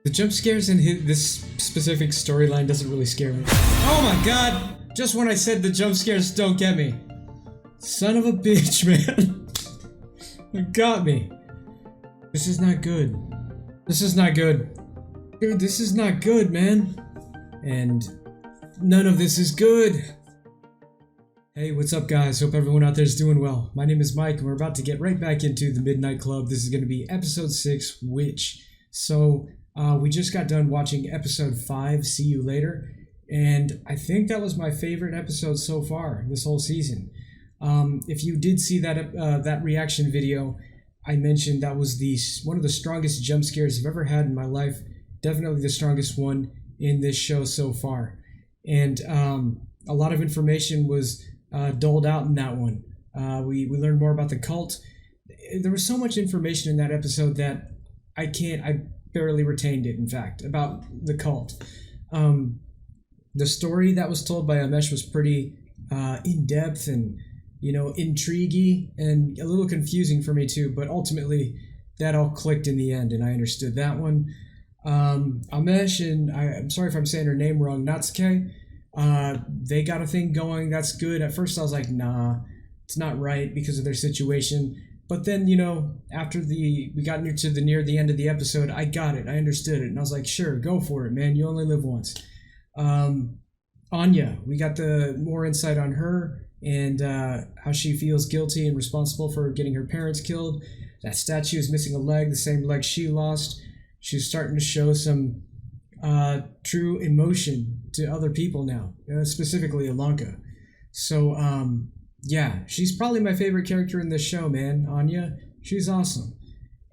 The jump scares in this specific storyline doesn't really scare me. Oh my god! Just when I said the jump scares don't get me. Son of a bitch, man. It got me. This is not good. This is not good. Dude, this is not good, man. And none of this is good. Hey, what's up guys? Hope everyone out there is doing well. My name is Mike and we're about to get right back into the Midnight Club. This is going to be episode 6, Witch. So, we just got done watching episode 5, See You Later. And I think that was my favorite episode so far, this whole season. If you did see that reaction video, I mentioned that was one of the strongest jump scares I've ever had in my life. Definitely the strongest one in this show so far. And a lot of information was doled out in that one. We learned more about the cult. There was so much information in that episode that I barely retained it, in fact, about the cult. The story that was told by Amesh was pretty in-depth and, intriguing and a little confusing for me too, but ultimately that all clicked in the end and I understood that one. Amesh and I'm sorry if I'm saying her name wrong, Natsuke, they got a thing going. That's good. At first I was like, nah, it's not right because of their situation. But then, after we got near the end of the episode, I got it. I understood it. And I was like, sure, go for it, man. You only live once. Anya, we got the more insight on her and how she feels guilty and responsible for getting her parents killed. That statue is missing a leg, the same leg she lost. She's starting to show some true emotion to other people now, specifically Alanka. So, yeah, she's probably my favorite character in this show, man. Anya, she's awesome.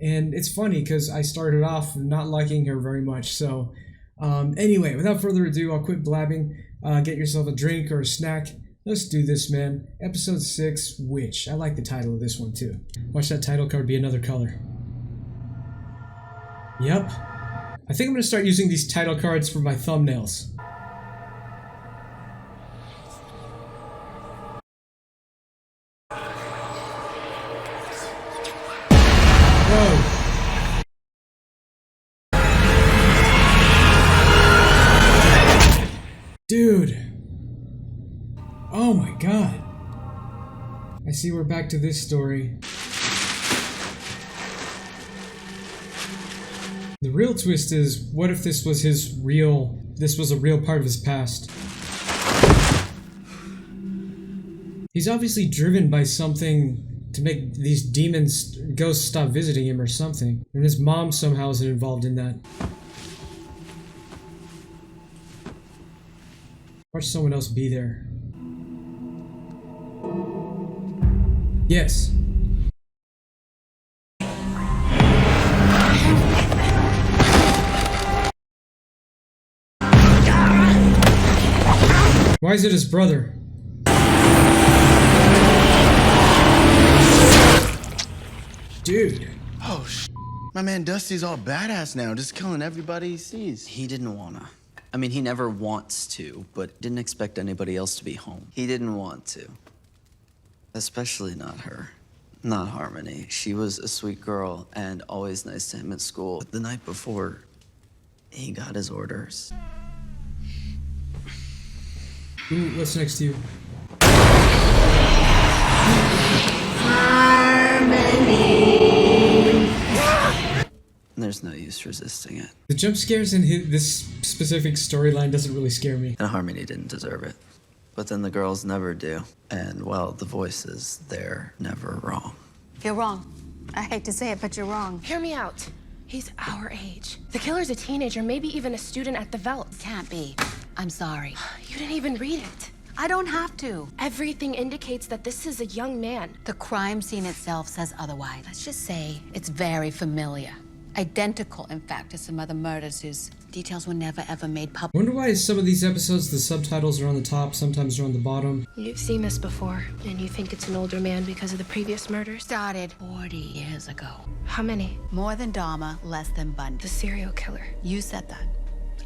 And it's funny because I started off not liking her very much. So, anyway, without further ado, I'll quit blabbing. Get yourself a drink or a snack. Let's do this, man. Episode 6, Witch. I like the title of this one, too. Watch that title card be another color. Yep. I think I'm going to start using these title cards for my thumbnails. Whoa. Dude. Oh my god. I see we're back to this story. The real twist is, what if this was this was a real part of his past? He's obviously driven by something to make these ghosts stop visiting him or something. And his mom somehow is involved in that. Watch someone else be there. Yes. Why is it his brother? Dude. Oh, my man Dusty's all badass now, just killing everybody he sees. He didn't wanna. I mean, he never wants to, but didn't expect anybody else to be home. He didn't want to. Especially not her. Not Harmony. She was a sweet girl and always nice to him at school. But the night before, he got his orders. Ooh, what's next to you? Harmony! There's no use resisting it. The jump scares in this specific storyline doesn't really scare me. And Harmony didn't deserve it. But then the girls never do. And, well, the voices, they're never wrong. You're wrong. I hate to say it, but you're wrong. Hear me out. He's our age. The killer's a teenager, maybe even a student at the Velt. Can't be. I'm sorry. You didn't even read it. I don't have to. Everything indicates that this is a young man. The crime scene itself says otherwise. Let's just say it's very familiar. Identical, in fact, to some other murders whose details were never ever made public. I wonder why some of these episodes the subtitles are on the top, sometimes they're on the bottom. You've seen this before, and you think it's an older man because of the previous murders? Started 40 years ago. How many? More than Dahmer, less than Bundy. The serial killer. You said that.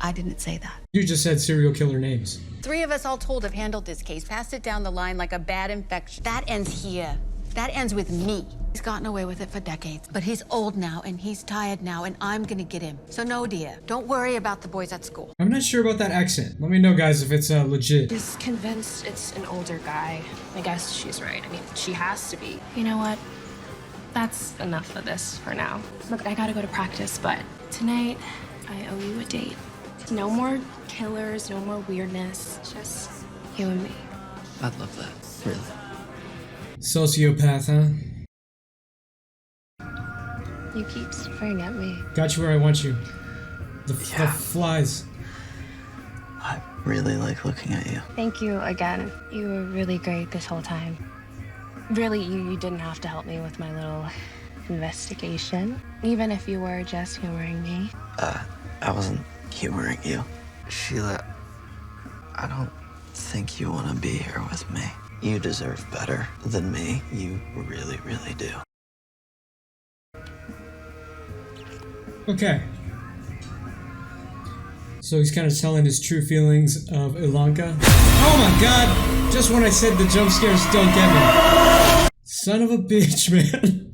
I didn't say that. You just said serial killer names. 3 of us all told have handled this case, passed it down the line like a bad infection. That ends here. That ends with me. He's gotten away with it for decades, but he's old now and he's tired now and I'm gonna get him. So no, dear, don't worry about the boys at school. I'm not sure about that accent. Let me know, guys, if it's legit. She's convinced it's an older guy. I guess she's right. I mean, she has to be. You know what? That's enough of this for now. Look, I gotta go to practice, but tonight I owe you a date. No more killers, no more weirdness. Just you and me. I'd love that, really. Sociopath, huh? You keep staring at me. Got you where I want you. The flies. I really like looking at you. Thank you again. You were really great this whole time. Really, you didn't have to help me with my little investigation. Even if you were just humoring me. I wasn't humoring you. Sheila, I don't think you want to be here with me. You deserve better than me. You really, really do. Okay. So he's kind of telling his true feelings of Ilanka. Oh my god! Just when I said the jump scares don't get me. Son of a bitch, man.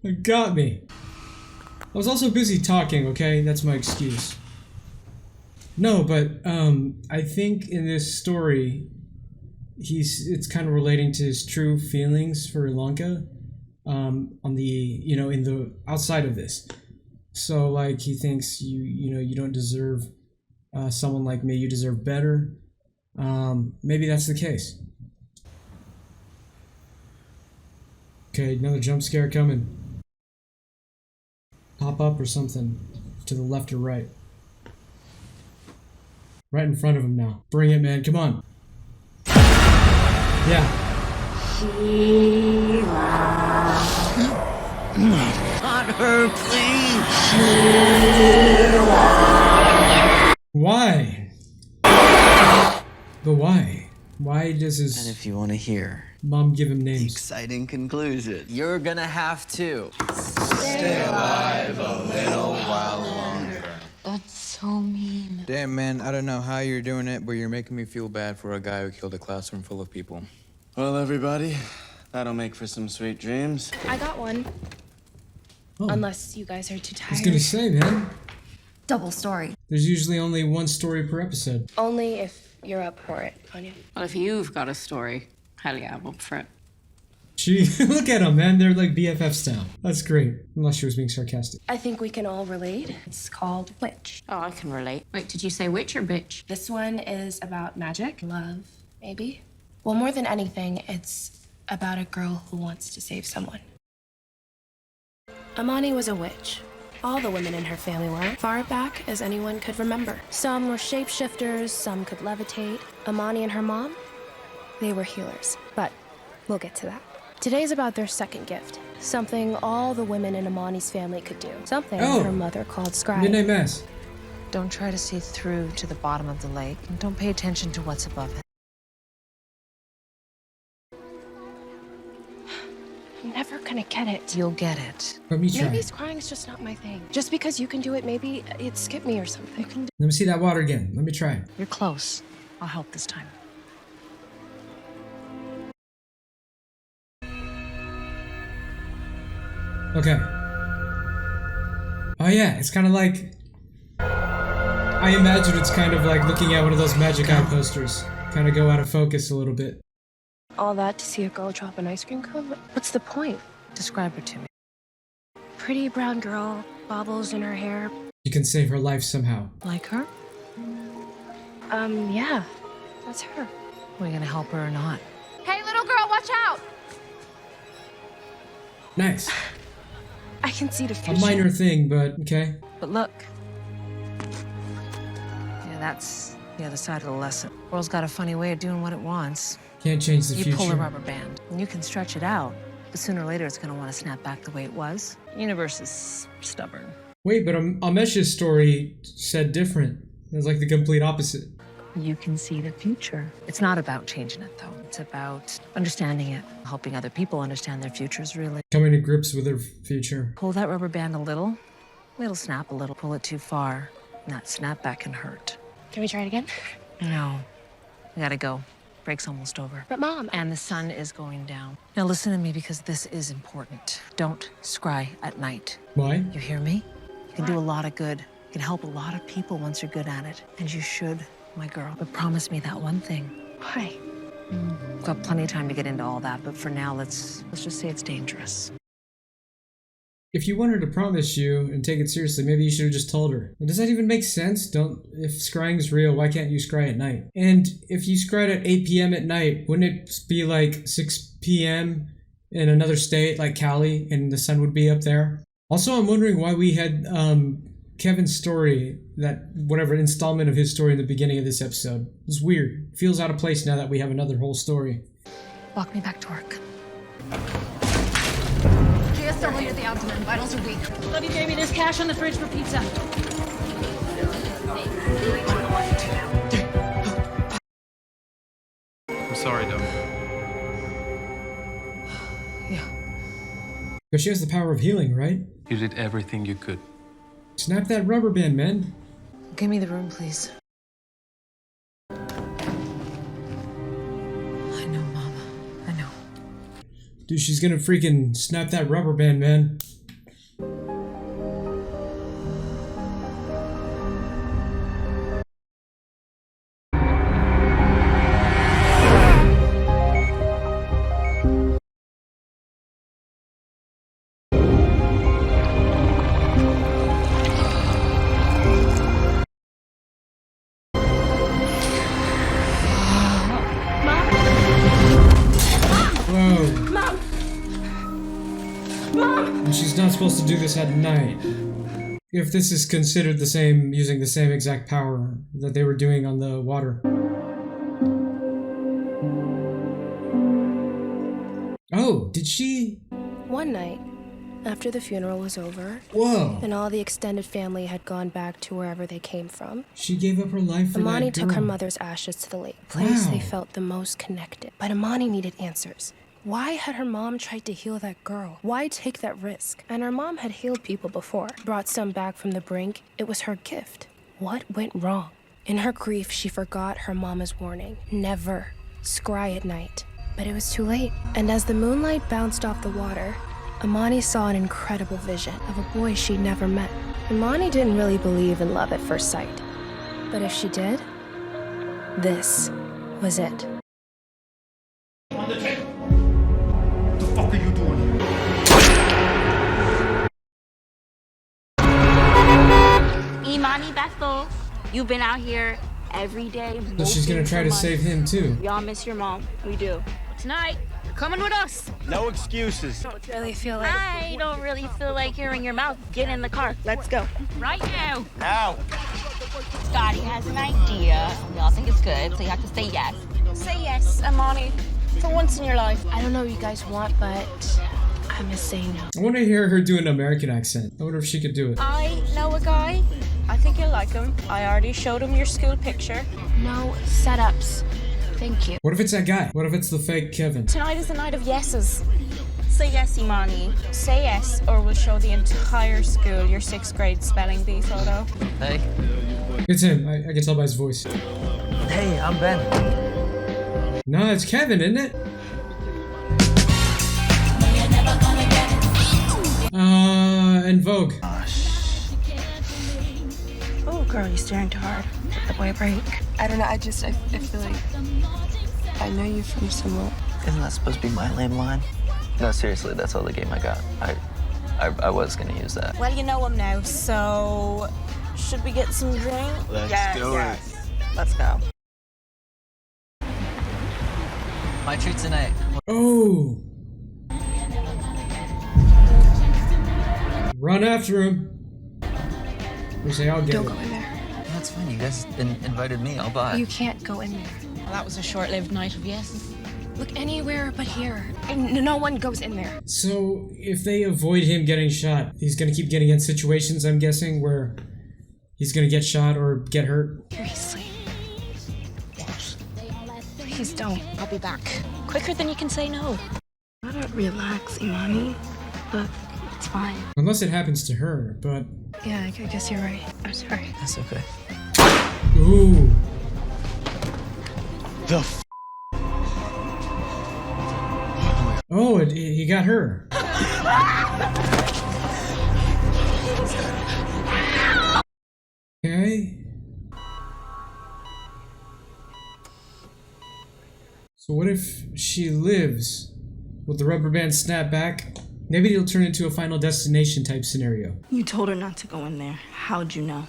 It got me. I was also busy talking, okay? That's my excuse. No, but I think in this story, it's kind of relating to his true feelings for Ilanka, on the, in the outside of this. So like he thinks you don't deserve someone like me. You deserve better. Maybe that's the case. Okay, another jump scare coming. Pop up or something to the left or right. Right in front of him now. Bring it, man. Come on. Yeah. Not her, please. Why? But why? Why does And his if you want to hear mom give him the names? exciting conclusion, you're gonna have to. That's so mean. Damn, man, I don't know how you're doing it, but you're making me feel bad for a guy who killed a classroom full of people. Well, everybody, that'll make for some sweet dreams. I got one. Oh, Unless you guys are too I was tired. gonna say, man. Double story. There's usually only one story per episode. Only if you're up for it, Anya. Well, if you've got a story, hell yeah, I'm up for it. She look at them, man. They're like BFFs now. That's great. Unless she was being sarcastic. I think we can all relate. It's called Witch. Oh, I can relate. Wait, did you say witch or bitch? This one is about magic, love, maybe. Well, more than anything, it's about a girl who wants to save someone. Imani was a witch. All the women in her family were, far back as anyone could remember. Some were shapeshifters, some could levitate. Imani and her mom, they were healers. But we'll get to that. Today's about their second gift. Something all the women in Imani's family could do. Something her mother called scrying. Midnight Mass. Don't try to see through to the bottom of the lake, and don't pay attention to what's above it. I'm never gonna get it. You'll get it. Let me try. Maybe scrying's just not my thing. Just because you can do it, maybe it'd skip me or something. Let me see that water again. Let me try. You're close. I'll help this time. Okay. Oh yeah, it's kind of like... I imagine it's kind of like looking at one of those Magic Eye posters. Kind of go out of focus a little bit. All that to see a girl drop an ice cream cone? What's the point? Describe her to me. Pretty brown girl, bobbles in her hair. You can save her life somehow. Like her? Yeah, that's her. Are we gonna help her or not? Hey, little girl, watch out! Nice. I can see the A future. minor thing, but okay. But look. Yeah, that's the other side of the lesson. World's got a funny way of doing what it wants. Can't change the You future. pull a rubber band, and you can stretch it out, but sooner or later it's gonna want to snap back the way it was. The universe is stubborn. Wait, but Amesh's story said different. It's like the complete opposite. You can see the future. It's not about changing it, though. It's about understanding it, helping other people understand their futures, really. Coming to grips with her future. Pull that rubber band a little, it'll snap a little. Pull it too far, and that snapback can hurt. Can we try it again? No, we gotta go. break's almost over. But Mom, And the sun is going down. Now listen to me because this is important. Don't scry at night. Why? You hear me? You can do a lot of good. You can help a lot of people once you're good at it. And you should, my girl. But promise me that one thing. why? We've got plenty of time to get into all that, but for now, let's just say it's dangerous. If you want her to promise you and take it seriously, maybe you should have just told her. Does that even make sense? If scrying's real, why can't you scry at night? And if you scryed at 8 p.m. at night, wouldn't it be like 6 p.m. in another state like Cali and the sun would be up there? Also, I'm wondering why we had Kevin's story, that whatever installment of his story in the beginning of this episode. It's weird. Feels out of place now that we have another whole story. Walk me back to work. GSW at the abdomen. Vitals are weak. Love you, baby. There's cash on the fridge for pizza. I'm sorry, Doc. But she has the power of healing, right? You did everything you could. Snap that rubber band, man. Give me the room, please. I know, Mama. I know. Dude, she's gonna freaking snap that rubber band, man. And she's not supposed to do this at night. If this is considered the same, using the same exact power that they were doing on the water. Oh, did she? One night, after the funeral was over, Whoa. and all the extended family had gone back to wherever they came from, She gave up her life for Imani that took her girl. mother's ashes to the lake, the place Wow. they felt the most connected. But Imani needed answers. Why had her mom tried to heal that girl? Why take that risk? And her mom had healed people before, brought some back from the brink. It was her gift. What went wrong? In her grief, she forgot her mama's warning. Never scry at night. But it was too late. And as the moonlight bounced off the water, Imani saw an incredible vision of a boy she'd never met. Imani didn't really believe in love at first sight. But if she did, this was it. What are you doing? Imani Bethel, you've been out here every day. So she's gonna try to save him too. We all miss your mom. We do. Tonight, you're coming with us. No excuses. I don't really feel like... I don't really feel like hearing your mouth. Get in the car. Let's go. Right now. Now. Scotty has an idea. Y'all think it's good, so you have to say yes. Say yes, Imani. For once in your life. I don't know what you guys want, but I miss saying no. I want to hear her do an American accent. I wonder if she could do it. I know a guy. I think you'll like him. I already showed him your school picture. No setups. Thank you. What if it's that guy? What if it's the fake Kevin? Tonight is the night of yeses. Say yes, Imani. Say yes, or we'll show the entire school your 6th grade spelling bee photo. Hey. It's him. I can tell by his voice. Hey, I'm Ben. Nah, it's Kevin, isn't it? And Vogue. Oh, girl, you're staring too hard. Let the boy break. I don't know, I feel like I know you from somewhere. Isn't that supposed to be my lame line? No, seriously, that's all the game I got. I was gonna use that. Well, you know him now, so should we get some drink? Let's do it. Let's go. My treat tonight. Oh! Run after him. We say I'll get Don't it. go in there. That's fine. You guys invited me. I'll buy. You can't go in there. Well, that was a short-lived night of yeses. Look anywhere but here. And no one goes in there. So, if they avoid him getting shot, he's gonna keep getting in situations, I'm guessing, where he's gonna get shot or get hurt. Seriously. Please don't. I'll be back. Quicker than you can say no. Gotta relax, Imani. Look, it's fine. Unless it happens to her, but... Yeah, I guess you're right. I'm sorry. That's okay. Ooh. The f Oh, he got her. Okay. So what if she lives? Will the rubber band snap back? Maybe it'll turn into a Final Destination type scenario. You told her not to go in there. How'd you know?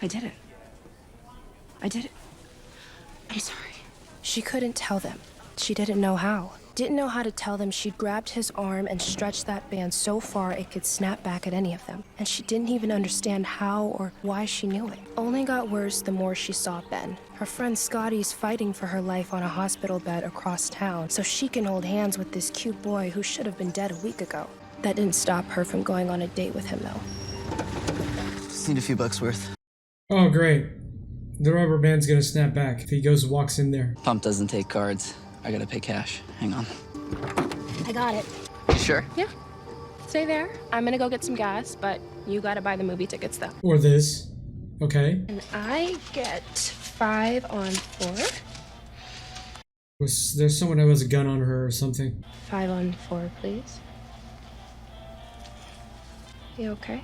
I did it. I did it. I'm sorry. She couldn't tell them. She didn't know how. Didn't know how to tell them she'd grabbed his arm and stretched that band so far it could snap back at any of them. And she didn't even understand how or why she knew it. Only got worse the more she saw Ben. Her friend Scotty's fighting for her life on a hospital bed across town so she can hold hands with this cute boy who should have been dead a week ago. That didn't stop her from going on a date with him, though. Just need a few bucks worth. Oh, great. The rubber band's gonna snap back if he goes walks in there. Pump doesn't take cards. I gotta pay cash. Hang on. I got it. You sure? Yeah. Stay there. I'm gonna go get some gas, but you gotta buy the movie tickets, though. Or this. Okay. And I get 5 on 4. Was there someone who has a gun on her or something? 5 on 4, please. You okay?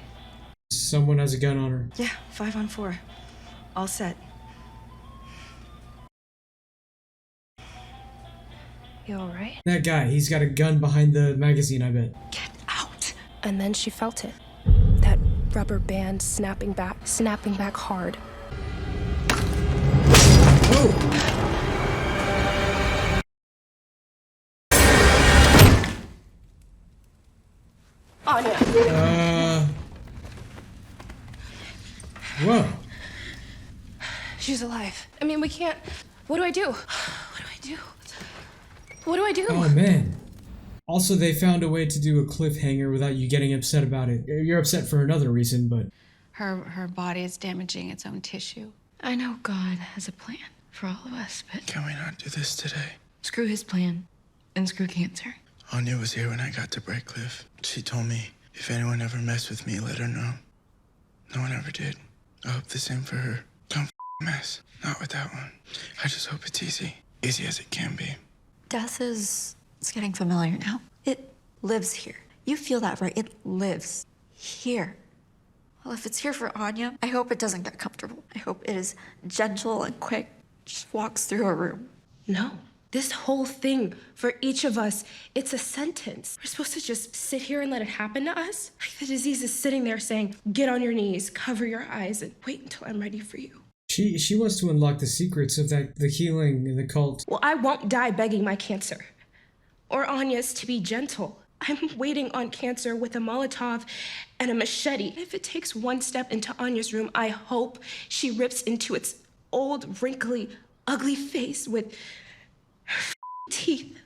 Someone has a gun on her. Yeah, 5 on 4. All set. You alright? That guy, he's got a gun behind the magazine, I bet. Get out! And then she felt it. That rubber band snapping back hard. Oh! Anya! Whoa. She's alive. I mean, we can't... What do I do? What do I do? What do I do? Oh, man. Also, they found a way to do a cliffhanger without you getting upset about it. You're upset for another reason, but... Her body is damaging its own tissue. I know God has a plan for all of us, but Can we not do this today? screw his plan and screw cancer. Anya was here when I got to Bright Cliff. She told me if anyone ever messed with me, let her know. No one ever did. I hope the same for her. Don't mess. Not with that one. I just hope it's easy. Easy as it can be. Death is... it's getting familiar now. It lives here. You feel that, right? It lives here. Well, if it's here for Anya, I hope it doesn't get comfortable. I hope it is gentle and quick. Just walks through a room. No. This whole thing, for each of us, it's a sentence. We're supposed to just sit here and let it happen to us? Like the disease is sitting there saying, get on your knees, cover your eyes, and wait until I'm ready for you. She wants to unlock the secrets of the healing in the cult. Well, I won't die begging my cancer. Or Anya's to be gentle. I'm waiting on cancer with a Molotov and a machete. If it takes one step into Anya's room, I hope she rips into its old, wrinkly, ugly face with her teeth.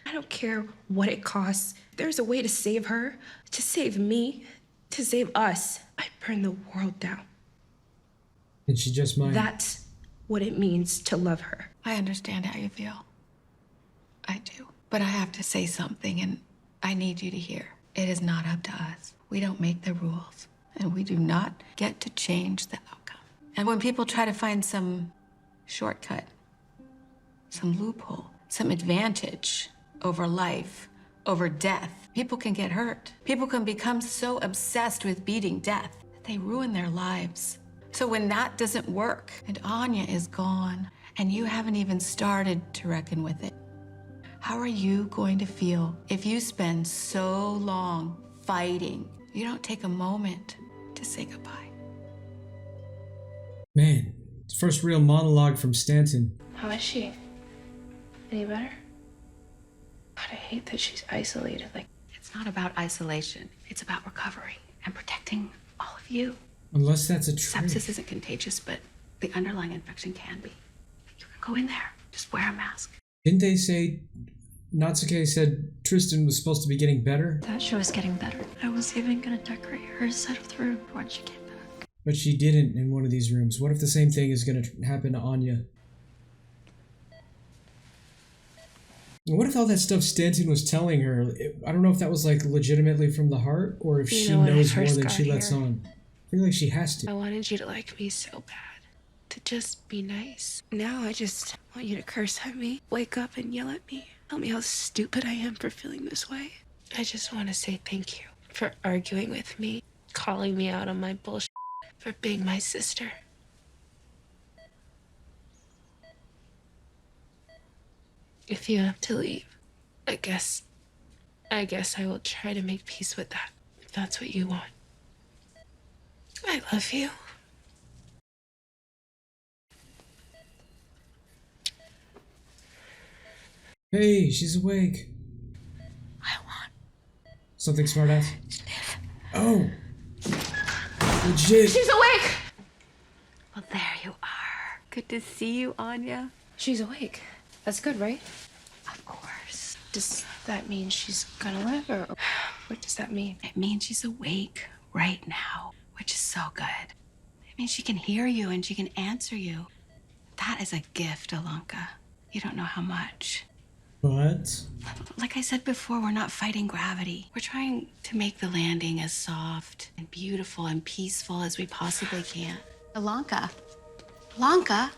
I don't care what it costs. There's a way to save her, to save me, to save us. I burn the world down. And she just might. That's what it means to love her. I understand how you feel. I do. But I have to say something, and I need you to hear. It is not up to us. We don't make the rules, and we do not get to change the outcome. And when people try to find some shortcut, some loophole, some advantage over life, over death, people can get hurt. People can become so obsessed with beating death that they ruin their lives. So when that doesn't work, and Anya is gone, and you haven't even started to reckon with it, how are you going to feel if you spend so long fighting, you don't take a moment to say goodbye? Man, it's the first real monologue from Stanton. How is she? Any better? God, I hate that she's isolated. Like, It's not about isolation. It's about recovery and protecting all of you. Unless that's a trick. Sepsis isn't contagious, but the underlying infection can be. You can go in there. Just wear a mask. Didn't they say... Natsuke said Tristan was supposed to be getting better? Thought she was getting better. I was even gonna decorate her side of the room when she came back. But she didn't in one of these rooms. What if the same thing is going to happen to Anya? What if all that stuff Stanton was telling her, I don't know if that was like legitimately from the heart, or if she knows more than she lets on. I feel like she has to. I wanted you to like me so bad. To just be nice. Now I just want you to curse at me, wake up and yell at me. Tell me how stupid I am for feeling this way. I just want to say thank you for arguing with me, calling me out on my bullshit, for being my sister. If you have to leave, I guess I will try to make peace with that, if that's what you want. I love you. Hey, she's awake. I want Something smartass? to live. Oh! Legit! She's awake! Well, there you are. Good to see you, Anya. She's awake. That's good, right? Of course. Does that mean she's gonna live, or what does that mean? It means she's awake right now, which is so good. It means she can hear you and she can answer you. That is a gift, Alanka. You don't know how much. What? Like I said before, we're not fighting gravity. We're trying to make the landing as soft and beautiful and peaceful as we possibly can. Alanka. Alanka.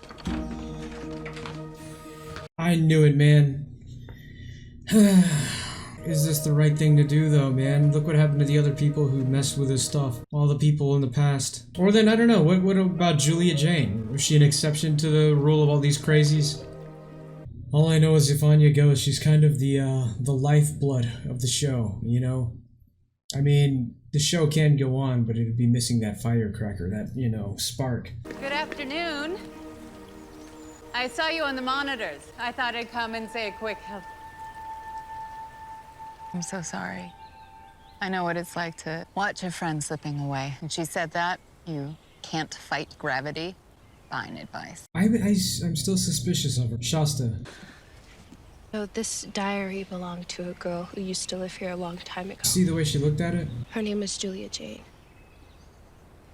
I knew it, man. Is this the right thing to do, though, man? Look what happened to the other people who messed with this stuff. All the people in the past. Or then, I don't know, what about Julia Jane? Was she an exception to the rule of all these crazies? All I know is if Anya goes, she's kind of the lifeblood of the show, you know? I mean, the show can go on, but it'd be missing that firecracker, that, you know, spark. Good afternoon. I saw you on the monitors. I thought I'd come and say a quick hello. I'm so sorry. I know what it's like to watch a friend slipping away. And she said that you can't fight gravity. Fine advice. I'm still suspicious of her. Shasta. So this diary belonged to a girl who used to live here a long time ago. See the way she looked at it? Her name is Julia Jane.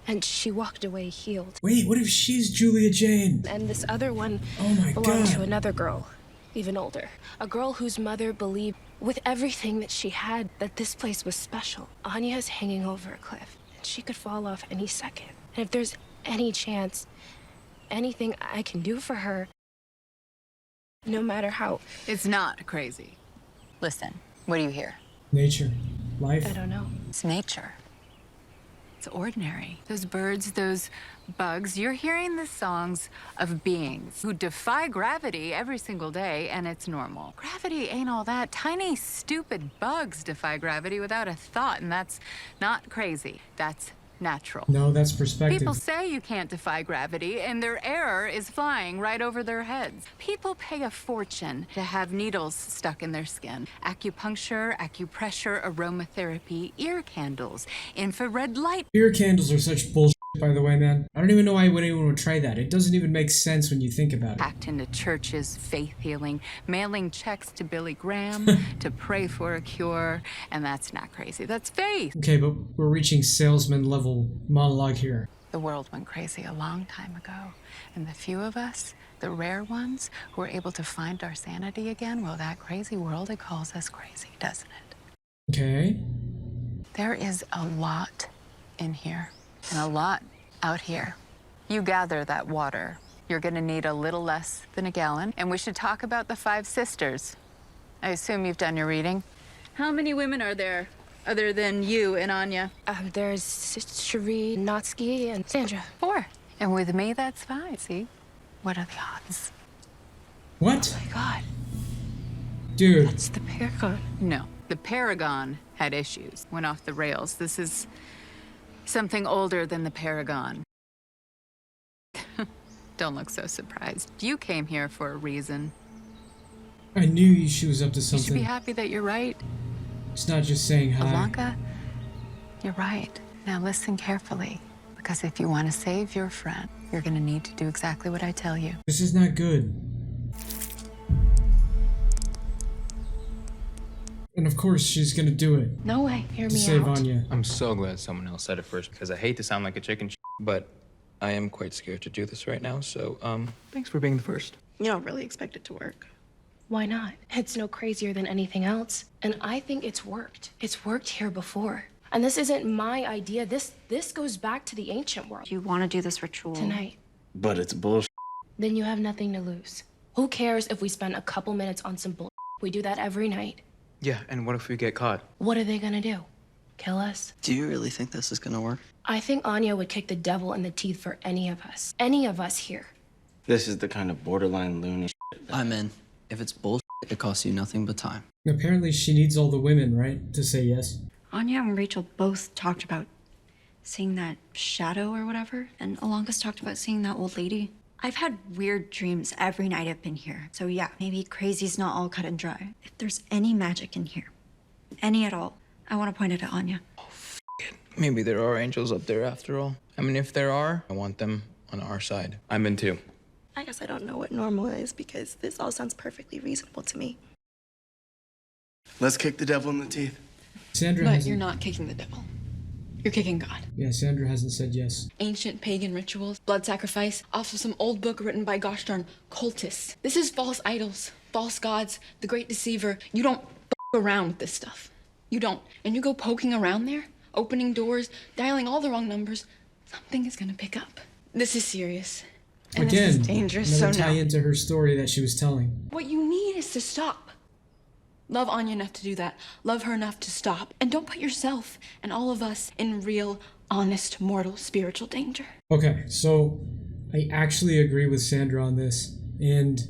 And she walked away healed. Wait, what if she's Julia Jane? And this other one belonged to another girl, even older. A girl whose mother believed, with everything that she had, that this place was special. Anya is hanging over a cliff, and she could fall off any second. And if there's any chance, anything I can do for her, no matter how... It's not crazy. Listen, what do you hear? Nature. Life. I don't know. It's nature. It's ordinary. Those birds, those bugs, you're hearing the songs of beings who defy gravity every single day, and it's normal. Gravity ain't all that. Tiny, stupid bugs defy gravity without a thought, and that's not crazy. That's natural. No, that's perspective. People say you can't defy gravity, and their error is flying right over their heads. People pay a fortune to have needles stuck in their skin. Acupuncture, acupressure, aromatherapy, ear candles, infrared light. Ear candles are such bullshit, by the way, man. I don't even know why anyone would try that. It doesn't even make sense when you think about it. Packed into churches, faith healing, mailing checks to Billy Graham to pray for a cure, and that's not crazy. That's faith. Okay, but we're reaching salesman level monologue here. The world went crazy a long time ago, and the few of us, the rare ones, who are able to find our sanity again, well, that crazy world, it calls us crazy, doesn't it? Okay. There is a lot in here, and a lot out here. You gather that water. You're gonna need a little less than a gallon, and we should talk about the 5 sisters. I assume you've done your reading. How many women are there, other than you and Anya? There's Cherie, Natsuki, and Sandra. 4. And with me, that's 5. See? What are the odds? What? Oh my God. Dude. That's the Paragon. No. The Paragon had issues, went off the rails. This is something older than the Paragon. Don't look so surprised. You came here for a reason. I knew she was up to You should be something. happy that you're right. It's not just saying hi. Alanka, you're right. Now listen carefully, because if you want to save your friend, you're going to need to do exactly what I tell you. This is not good. And of course she's gonna do it. No way. Hear To me save out. Anya. I'm so glad someone else said it first because I hate to sound like a chicken but I am quite scared to do this right now, so, thanks for being the first. You don't really expect it to work. Why not? It's no crazier than anything else. And I think it's worked. It's worked here before. And this isn't my idea. This goes back to the ancient world. You want to do this ritual Tonight. But it's bullshit. Then you have nothing to lose. Who cares if we spend a couple minutes on some bull? We do that every night. Yeah, and what if we get caught? What are they gonna do? Kill us? Do you really think this is gonna work? I think Anya would kick the devil in the teeth for any of us. Any of us here. This is the kind of borderline loony shit. I'm in. If it's bullshit, it costs you nothing but time. Apparently she needs all the women, right, to say yes. Anya and Rachel both talked about seeing that shadow or whatever, and Alonka's talked about seeing that old lady. I've had weird dreams every night I've been here, so yeah, maybe crazy's not all cut and dry. If there's any magic in here, any at all, I want to point it at Anya. Oh, it. Maybe there are angels up there after all. I mean, if there are, I want them on our side. I'm in too. I guess I don't know what normal is because this all sounds perfectly reasonable to me. Let's kick the devil in the teeth. Sandra But hasn't... you're not kicking the devil. You're kicking God. Yeah, Sandra hasn't said yes. Ancient pagan rituals, blood sacrifice, off of some old book written by gosh darn cultists. This is false idols, false gods, the great deceiver. You don't around with this stuff. You don't. And you go poking around there, opening doors, dialing all the wrong numbers, something is gonna pick up. This is serious. And Again, this is dangerous, so another tie no. into her story that she was telling. What you need is to stop. Love Anya enough to do that. Love her enough to stop. And don't put yourself and all of us in real, honest, mortal, spiritual danger. Okay, so I actually agree with Sandra on this. And,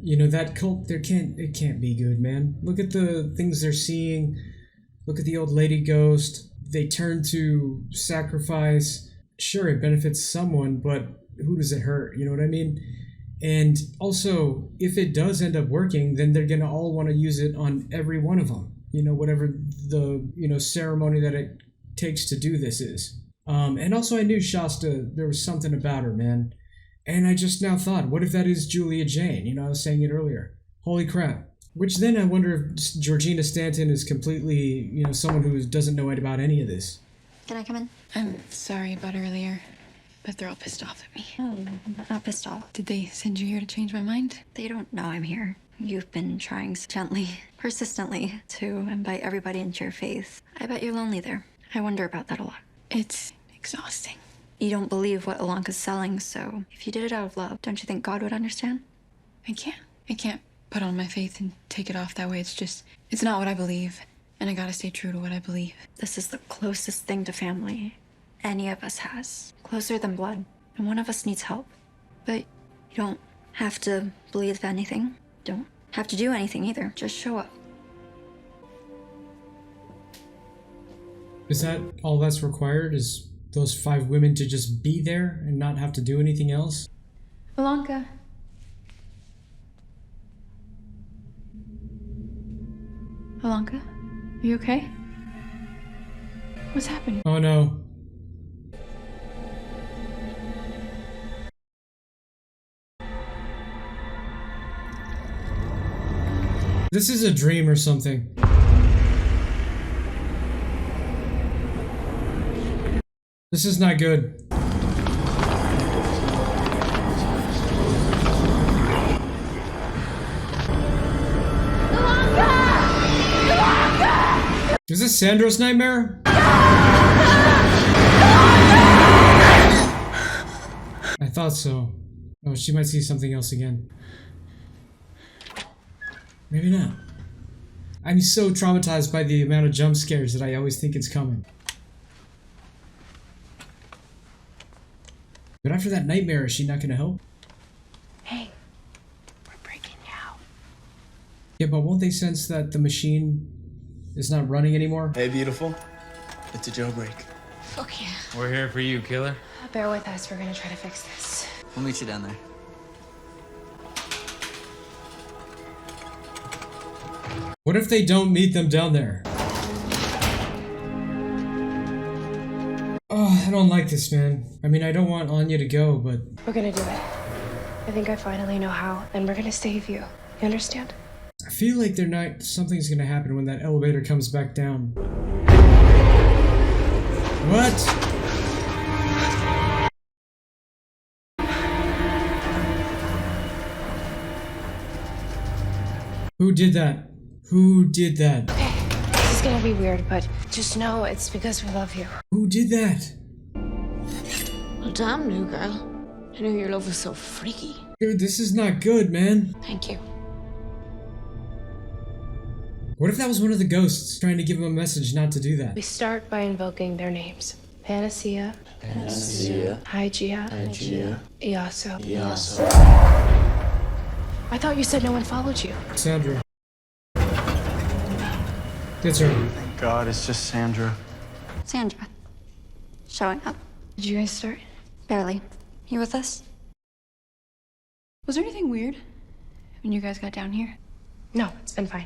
you know, that cult, it can't be good, man. Look at the things they're seeing. Look at the old lady ghost. They turn to sacrifice. Sure, it benefits someone, but who does it hurt? You know what I mean? And also, if it does end up working, then they're going to all want to use it on every one of them. You know, whatever the, you know, ceremony that it takes to do this is. And also I knew Shasta, there was something about her, man. And I just now thought, what if that is Julia Jane? You know, I was saying it earlier. Holy crap. Which then I wonder if Georgina Stanton is completely, you know, someone who doesn't know about any of this. Can I come in? I'm sorry about earlier, but they're all pissed off at me. Oh, I'm not pissed off. Did they send you here to change my mind? They don't know I'm here. You've been trying gently, persistently, to invite everybody into your faith. I bet you're lonely there. I wonder about that a lot. It's exhausting. You don't believe what Alonka's selling, so if you did it out of love, don't you think God would understand? I can't put on my faith and take it off that way. It's not what I believe, and I gotta stay true to what I believe. This is the closest thing to family any of us has. Closer than blood, and one of us needs help. But you don't have to believe anything. Don't have to do anything either. Just show up. Is that all that's required? Is those 5 women to just be there and not have to do anything else? Alonka. Alonka, are you okay? What's happening? Oh no. This is a dream or something. This is not good. Is this Sandra's nightmare? I thought so. Oh, she might see something else again. Maybe not. I'm so traumatized by the amount of jump scares that I always think it's coming. But after that nightmare, is she not gonna help? Hey, we're breaking you out. Yeah, but won't they sense that the machine is not running anymore? Hey, beautiful. It's a jailbreak. Fuck yeah. We're here for you, killer. Bear with us, we're gonna try to fix this. We'll meet you down there. What if they don't meet them down there? Oh, I don't like this, man. I mean, I don't want Anya to go, but... We're gonna do it. I think I finally know how, and we're gonna save you. You understand? I feel like they're not... Something's gonna happen when that elevator comes back down. What? Who did that? Who did that? Okay, this is gonna be weird, but just know it's because we love you. Who did that? Well, damn, new girl. I knew your love was so freaky. Dude, this is not good, man. Thank you. What if that was one of the ghosts trying to give him a message not to do that? We start by invoking their names. Panacea. Hygeia. Iaso. I thought you said no one followed you. Sandra. It's her. Thank God, it's just Sandra. Sandra. Showing up. Did you guys start? Barely. You with us? Was there anything weird when you guys got down here? No, it's been fine.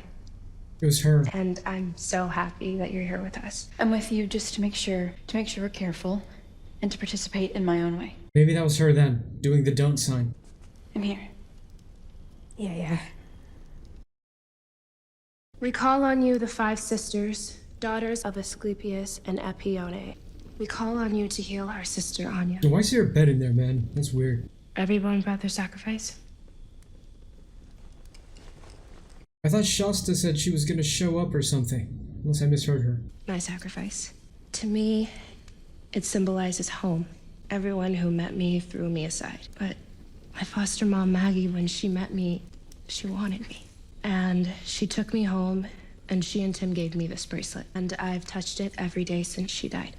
It was her. And I'm so happy that you're here with us. I'm with you just to make sure we're careful and to participate in my own way. Maybe that was her then, doing the don't sign. I'm here. Yeah. We call on you, the 5 sisters, daughters of Asclepius and Epione. We call on you to heal our sister Anya. Why is there a bed in there, man? That's weird. Everyone about their sacrifice? I thought Shasta said she was gonna show up or something. Unless I misheard her. My sacrifice. To me, it symbolizes home. Everyone who met me threw me aside. But my foster mom, Maggie, when she met me, she wanted me. And she took me home, and she and Tim gave me this bracelet. And I've touched it every day since she died.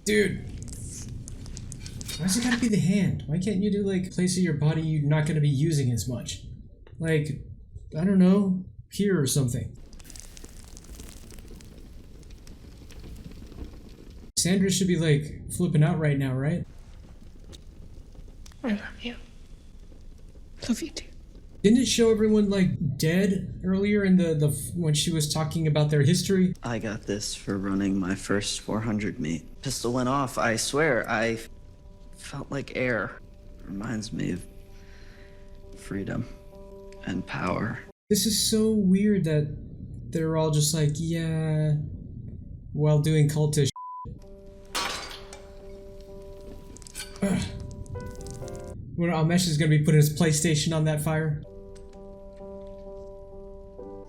Dude. Why's it gotta be the hand? Why can't you do, like, a place of your body you're not gonna be using as much? Like, I don't know, here or something. Sandra should be, like, flipping out right now, right? I love you. Love you too. Didn't it show everyone, like, dead earlier in the when she was talking about their history? I got this for running my first 400 meet. Pistol went off. I swear, I felt like air. Reminds me of freedom and power. This is so weird that they're all just like, yeah, while doing cultish. When Amesh is gonna be putting his PlayStation on that fire.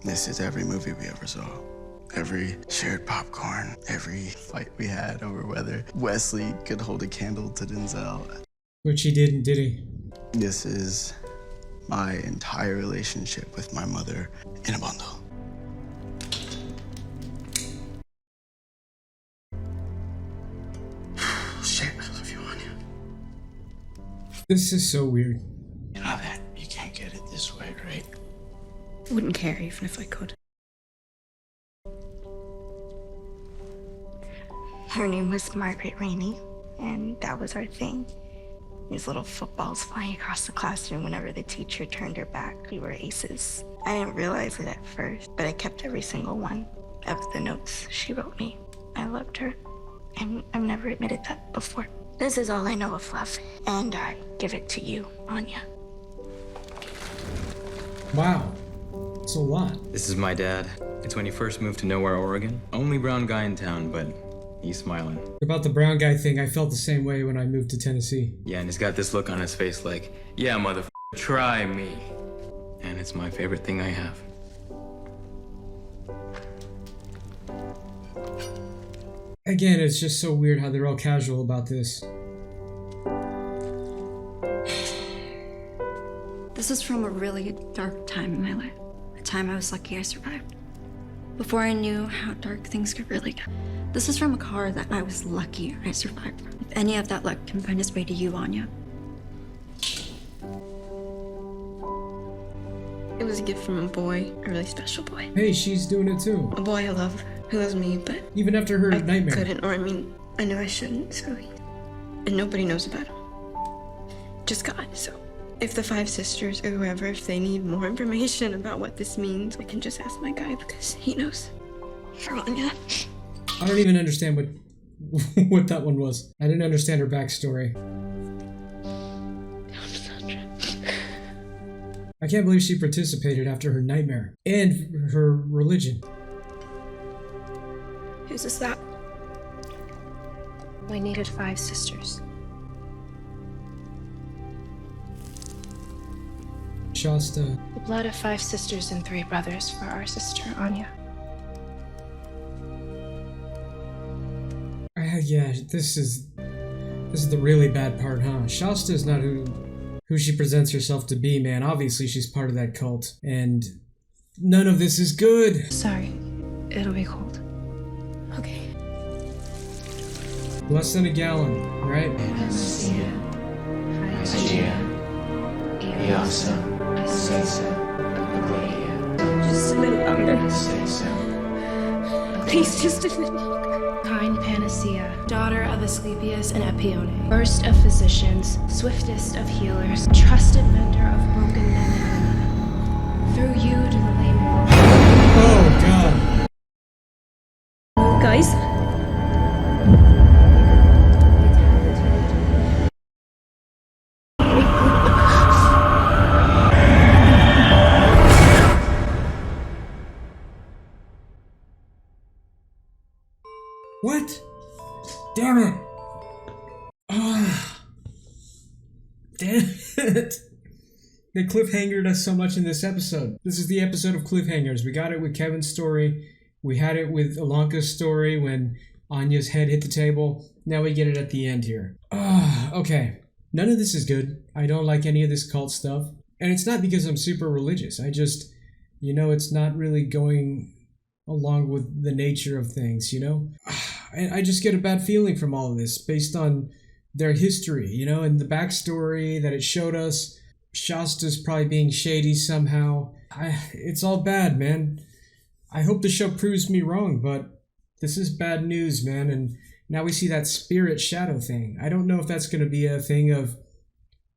This is every movie we ever saw. Every shared popcorn, every fight we had over whether Wesley could hold a candle to Denzel. Which he didn't, did he? This is my entire relationship with my mother in a bundle. Shit, I love you, Anya. This is so weird. You know that you can't get it this way, right? I wouldn't care even if I could. Her name was Margaret Rainey, and that was our thing. These little footballs flying across the classroom whenever the teacher turned her back. We were aces. I didn't realize it at first, but I kept every single one of the notes she wrote me. I loved her, and I've never admitted that before. This is all I know of love, and I give it to you, Anya. Wow. It's a lot. This is my dad. It's when he first moved to Nowhere, Oregon. Only brown guy in town, but he's smiling. About the brown guy thing, I felt the same way when I moved to Tennessee. Yeah, and he's got this look on his face like, yeah, motherfucker, try me. And it's my favorite thing I have. Again, it's just so weird how they're all casual about this. This is from a really dark time in my life. A time I was lucky I survived. Before I knew how dark things could really get. This is from a car that I was lucky I survived from. If any of that luck can find its way to you, Anya. It was a gift from a boy, a really special boy. Hey, she's doing it too. A boy I love, who loves me, but even after her nightmare. Couldn't, or I mean, I know I shouldn't, so and nobody knows about him. Just God, so if the 5 sisters or whoever, if they need more information about what this means, I can just ask my guy because he knows. For Anya. I don't even understand what that one was. I didn't understand her backstory. I can't believe she participated after her nightmare and her religion. Whose is that? We needed 5 sisters. Shasta. The blood of 5 sisters and 3 brothers for our sister Anya. Yeah, this is the really bad part, huh? Shasta's not who who she presents herself to be, man. Obviously, she's part of that cult, and none of this is good. Sorry, it'll be cold. Okay. Less than a gallon, right? Just a little longer. Please, just a little longer. Kind Panacea, daughter of Asclepius and Epione, first of physicians, swiftest of healers, trusted mender of broken men. Through you to the lame walk. Oh, God. Guys? What? Damn it. Ah. Damn it. They cliffhangered us so much in this episode. This is the episode of cliffhangers. We got it with Kevin's story. We had it with Ilanka's story when Anya's head hit the table. Now we get it at the end here. Okay. None of this is good. I don't like any of this cult stuff. And it's not because I'm super religious. I just, it's not really going along with the nature of things, And I just get a bad feeling from all of this based on their history, and the backstory that it showed us. Shasta's probably being shady somehow. It's all bad, man. I hope the show proves me wrong, but this is bad news, man. And now we see that spirit shadow thing. I don't know if that's going to be a thing of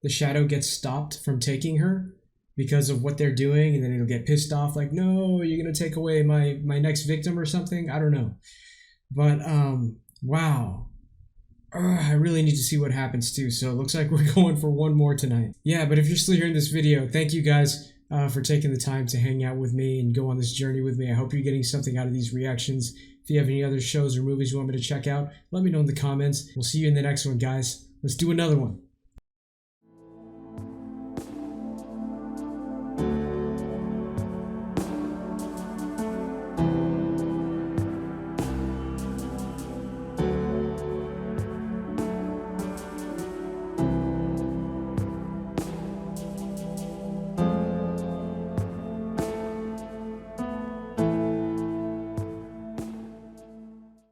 the shadow gets stopped from taking her because of what they're doing, and then it'll get pissed off like, no, you're going to take away my next victim or something. I don't know. But, wow. I really need to see what happens too, so it looks like we're going for one more tonight. Yeah, but if you're still hearing this video, thank you guys for taking the time to hang out with me and go on this journey with me. I hope you're getting something out of these reactions. If you have any other shows or movies you want me to check out, let me know in the comments. We'll see you in the next one, guys. Let's do another one.